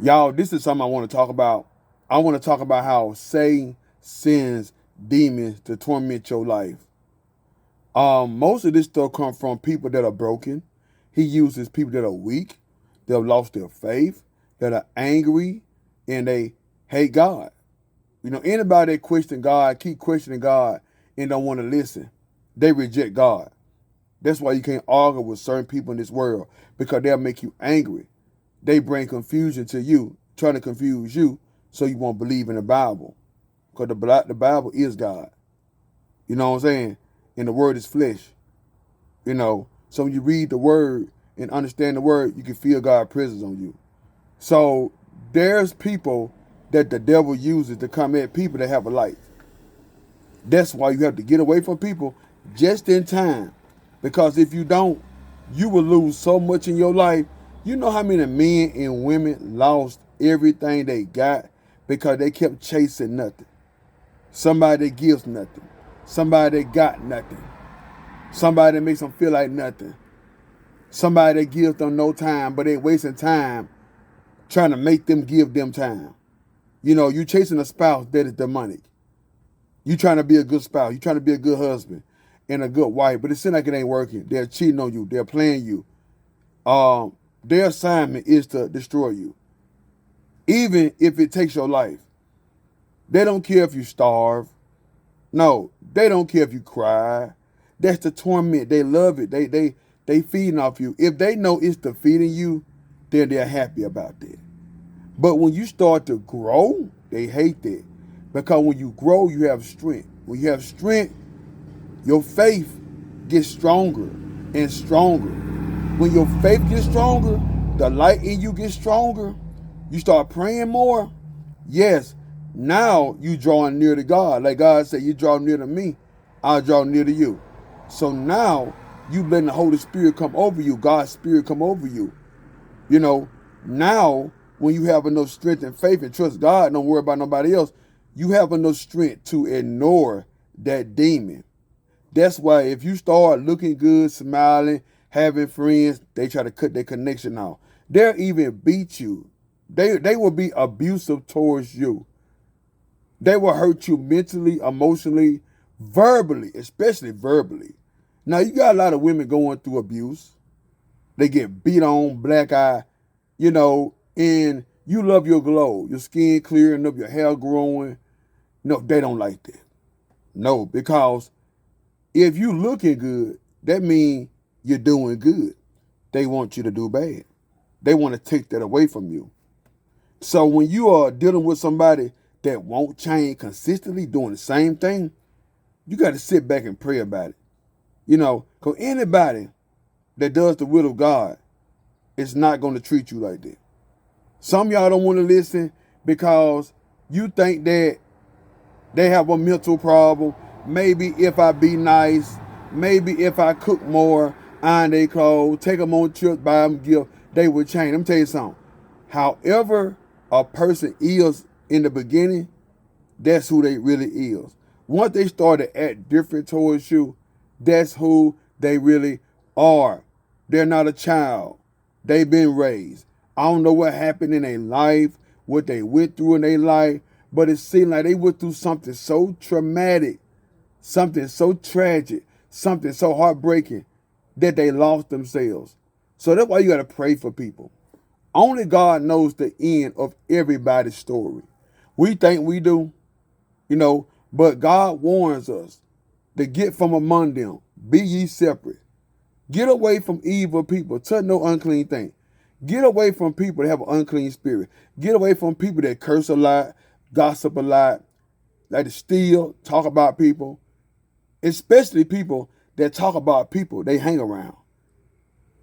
Y'all, this is something I want to talk about. I want to talk about how Satan sends demons to torment your life. Most of this stuff comes from people that are broken. He uses people that are weak, that have lost their faith, that are angry, and they hate God. You know, anybody that question God, keep questioning God, and don't want to listen, they reject God. That's why you can't argue with certain people in this world, because they'll make you angry. They bring confusion to you, trying to confuse you so you won't believe in the Bible. Because the Bible is God. You know what I'm saying? And the word is flesh. You know, so when you read the word and understand the word, you can feel God's presence on you. So there's people that the devil uses to come at people that have a light. That's why you have to get away from people just in time. Because if you don't, you will lose so much in your life. You know how many men and women lost everything they got because they kept chasing nothing. Somebody that gives nothing. Somebody that got nothing. Somebody that makes them feel like nothing. Somebody that gives them no time, but they wasting time trying to make them give them time. You know, you chasing a spouse that is demonic. You trying to be a good spouse. You trying to be a good husband and a good wife, but it seems like it ain't working. They're cheating on you. They're playing you. Their assignment is to destroy you, even if it takes your life. They don't care if you starve. No, they don't care if you cry. That's the torment. They love it. They feeding off you. If they know it's defeating you, then they're happy about that. But when you start to grow, they hate that. Because when you grow, you have strength. When you have strength, your faith gets stronger and stronger. When your faith gets stronger, the light in you gets stronger. You start praying more. Yes, now you drawing near to God. Like God said, you draw near to me, I'll draw near to you. So now you letting the Holy Spirit come over you, God's Spirit come over you. You know, now when you have enough strength and faith and trust God, don't worry about nobody else, you have enough strength to ignore that demon. That's why if you start looking good, smiling, having friends, they try to cut their connection off. They'll even beat you. They will be abusive towards you. They will hurt you mentally, emotionally, verbally, especially verbally. Now you got a lot of women going through abuse. They get beat on, black eye, you know, and you love your glow, your skin clearing up, your hair growing. No, they don't like that. No, because if you looking good, that means you're doing good. They want you to do bad. They want to take that away from you. So when you are dealing with somebody that won't change consistently doing the same thing, you got to sit back and pray about it. You know, because anybody that does the will of God is not going to treat you like that. Some of y'all don't want to listen because you think that they have a mental problem. Maybe if I be nice, maybe if I cook more, iron their clothes, take them on trips, buy them gifts, they would change. Let me tell you something. However a person is in the beginning, that's who they really is. Once they start to act different towards you, that's who they really are. They're not a child. They've been raised. I don't know what happened in their life, what they went through in their life, but it seemed like they went through something so traumatic, something so tragic, something so heartbreaking that they lost themselves. So that's why you got to pray for people. Only God knows the end of everybody's story. We think we do, you know, but God warns us to get from among them. Be ye separate. Get away from evil people. Touch no unclean thing. Get away from people that have an unclean spirit. Get away from people that curse a lot, gossip a lot, like to steal, talk about people, especially people that talk about people they hang around.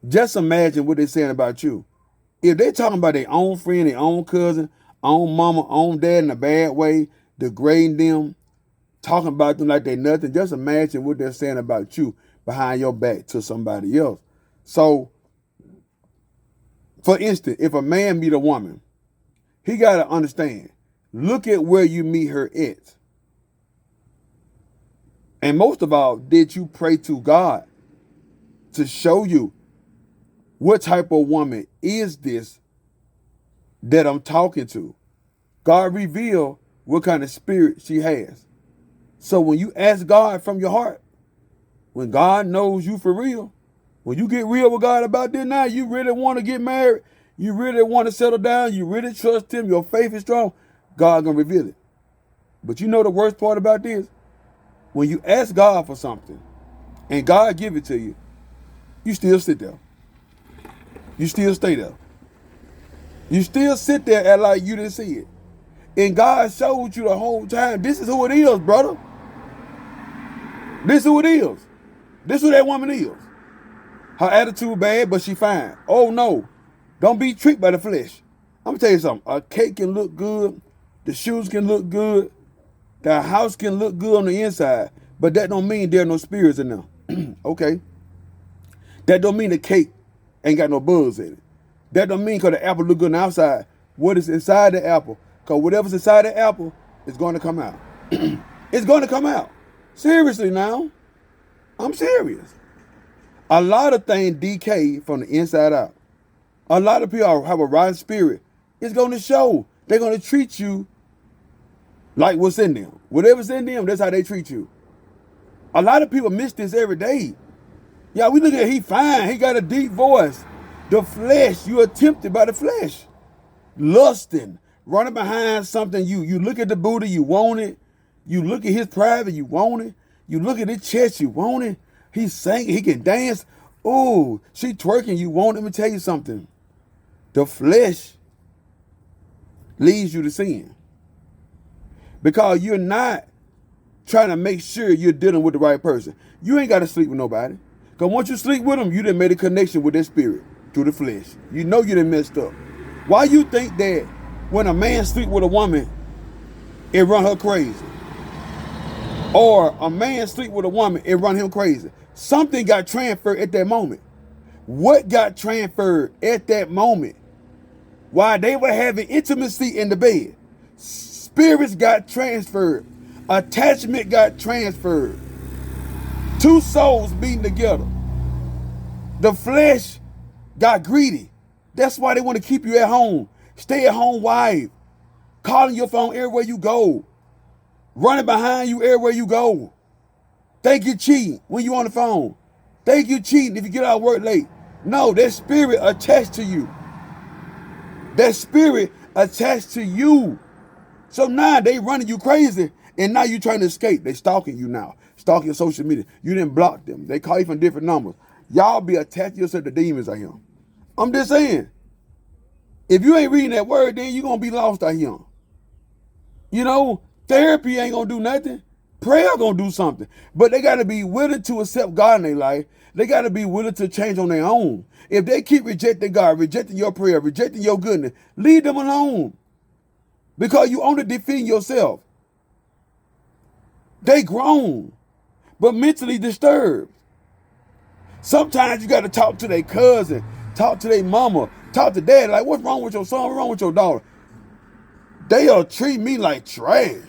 Just imagine what they're saying about you. If they're talking about their own friend, their own cousin, own mama, own dad in a bad way, degrading them, talking about them like they nothing, just imagine what they're saying about you behind your back to somebody else. So, for instance, if a man meet a woman, he got to understand, look at where you meet her at. And most of all, did you pray to God to show you what type of woman is this that I'm talking to. God revealed what kind of spirit she has. So when you ask God from your heart, when God knows you for real, when you get real with God about this now, you really want to get married, you really want to settle down, you really trust him, your faith is strong, God gonna reveal it. But you know the worst part about this? When you ask God for something and God give it to you, you still sit there. You still stay there. You still sit there and like you didn't see it. And God showed you the whole time, this is who it is, brother. This is who it is. This is who that woman is. Her attitude bad, but she fine. Oh no, don't be tricked by the flesh. I'm gonna tell you something. A cake can look good, the shoes can look good, the house can look good on the inside, but that don't mean there are no spirits in them. Okay? That don't mean the cake ain't got no bugs in it. That don't mean because the apple look good on the outside, what is inside the apple? Because whatever's inside the apple is going to come out. It's going to come out. Seriously now. I'm serious. A lot of things decay from the inside out. A lot of people have a rotten spirit. It's going to show. They're going to treat you like what's in them. Whatever's in them, that's how they treat you. A lot of people miss this every day. Yeah, we look at he fine. He got a deep voice. The flesh, you are tempted by the flesh. Lusting, running behind something. You look at the booty, you want it. You look at his private, you want it. You look at his chest, you want it. He's singing, he can dance. Oh, she twerking, you want it. Let me tell you something. The flesh leads you to sin. Because you're not trying to make sure you're dealing with the right person. You ain't got to sleep with nobody. Because once you sleep with them, you done made a connection with their spirit through the flesh. You know you done messed up. Why you think that when a man sleep with a woman, it run her crazy? Or a man sleep with a woman, it run him crazy. Something got transferred at that moment. What got transferred at that moment? While they were having intimacy in the bed, spirits got transferred. Attachment got transferred. Two souls beating together. The flesh got greedy. That's why they want to keep you at home. Stay at home wife. Calling your phone everywhere you go. Running behind you everywhere you go. Think you cheating when you on the phone. Think you cheating if you get out of work late. No, that spirit attached to you. That spirit attached to you. So now they running you crazy and now you trying to escape. They stalking you now. Stalking your social media. You didn't block them. They call you from different numbers. Y'all be attaching yourself to demons out here. I'm just saying. If you ain't reading that word, then you're going to be lost out here. You know, therapy ain't going to do nothing. Prayer going to do something. But they got to be willing to accept God in their life. They got to be willing to change on their own. If they keep rejecting God, rejecting your prayer, rejecting your goodness, leave them alone. Because you only defeating yourself. They grown, but mentally disturbed. Sometimes you got to talk to their cousin, talk to their mama, talk to dad. Like, what's wrong with your son? What's wrong with your daughter? They'll treat me like trash.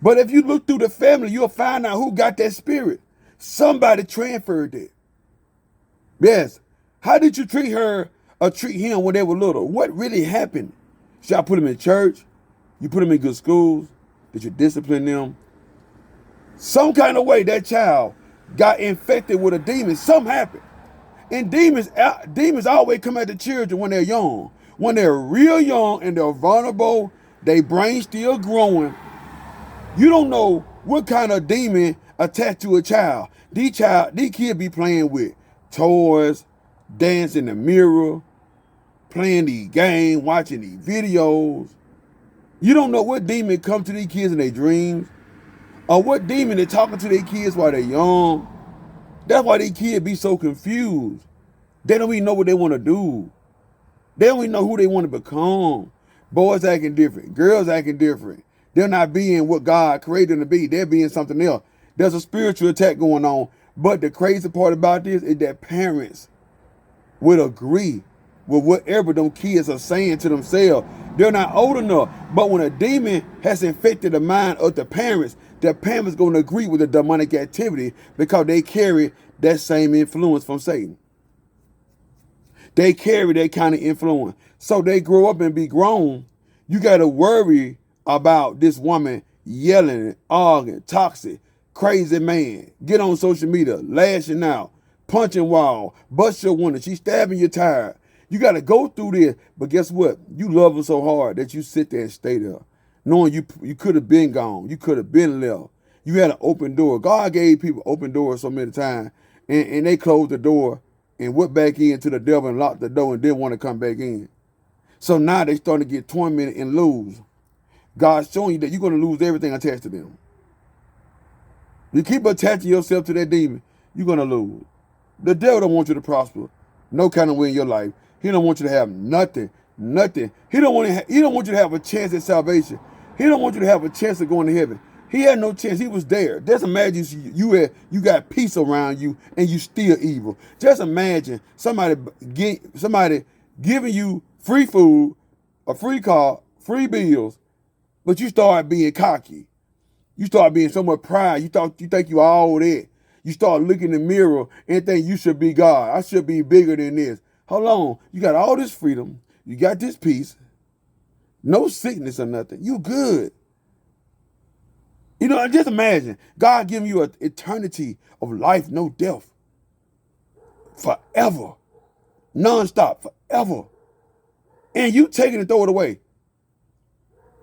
But if you look through the family, you'll find out who got that spirit. Somebody transferred it. Yes. How did you treat her or treat him when they were little? What really happened? Should I put them in church? You put them in good schools? Did you discipline them? Some kind of way that child got infected with a demon. Something happened. And demons always come at the children when they're young. When they're real young and they're vulnerable, their brain still growing. You don't know what kind of demon attached to a child. These kids be playing with toys, dancing in the mirror, playing these games, watching these videos. You don't know what demon come to these kids in their dreams, or what demon they're talking to their kids while they're young. That's why these kids be so confused. They don't even know what they want to do. They don't even know who they want to become. Boys acting different. Girls acting different. They're not being what God created them to be. They're being something else. There's a spiritual attack going on. But the crazy part about this is that parents would agree with whatever them kids are saying to themselves. They're not old enough. But when a demon has infected the mind of the parents going to agree with the demonic activity because they carry that same influence from Satan. They carry that kind of influence. So they grow up and be grown. You got to worry about this woman yelling, arguing, toxic, crazy man. Get on social media, lashing out, punching wall, bust your window. She stabbing your tire. You got to go through this. But guess what? You love her so hard that you sit there and stay there. Knowing you could have been gone. You could have been left. You had an open door. God gave people open doors so many times. And they closed the door and went back into the devil and locked the door and didn't want to come back in. So now they starting to get tormented and lose. God's showing you that you're going to lose everything attached to them. You keep attaching yourself to that demon, you're going to lose. The devil don't want you to prosper no kind of way in your life. He don't want you to have nothing. He don't want you to have a chance at salvation. He don't want you to have a chance of going to heaven. He had no chance. He was there. Just imagine you got peace around you and you still evil. Just imagine somebody giving you free food, a free car, free bills, but you start being cocky. You start being so much pride. You think you all that. You start looking in the mirror and think you should be God. I should be bigger than this. Hold on. You got all this freedom. You got this peace. No sickness or nothing. You good. You know, just imagine God giving you an eternity of life, no death. Forever. Non-stop. Forever. And you take it and throw it away.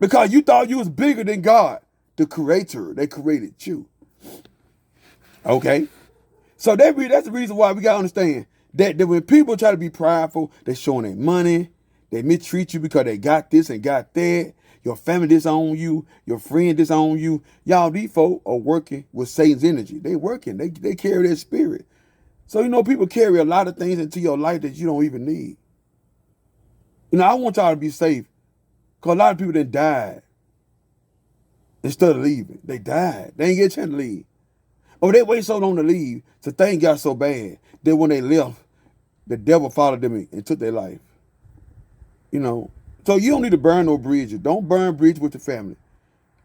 Because you thought you was bigger than God, the creator. They created you. Okay? So that's the reason why we got to understand that when people try to be prideful, they showing their money. They mistreat you because they got this and got that. Your family disown you. Your friend disown you. Y'all, these folk are working with Satan's energy. They working. They carry their spirit. So, you know, people carry a lot of things into your life that you don't even need. You know, I want y'all to be safe. Because a lot of people that died instead of leaving. They died. They ain't get a chance to leave. Or they wait so long to leave, so things got so bad that when they left, the devil followed them and took their life. You know, so you don't need to burn no bridges. Don't burn bridges with your family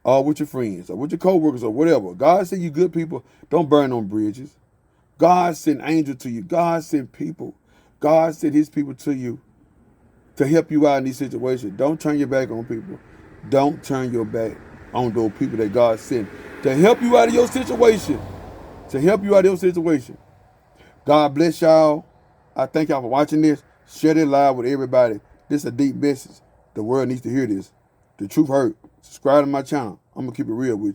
or with your friends or with your co-workers or whatever. God said you good people. Don't burn no bridges. God sent angels to you. God sent people. God sent his people to you to help you out in these situations. Don't turn your back on people. Don't turn your back on those people that God sent to help you out of your situation. To help you out of your situation. God bless y'all. I thank y'all for watching this. Share it live with everybody. This is a deep message. The world needs to hear this. The truth hurt. Subscribe to my channel. I'm going to keep it real with you.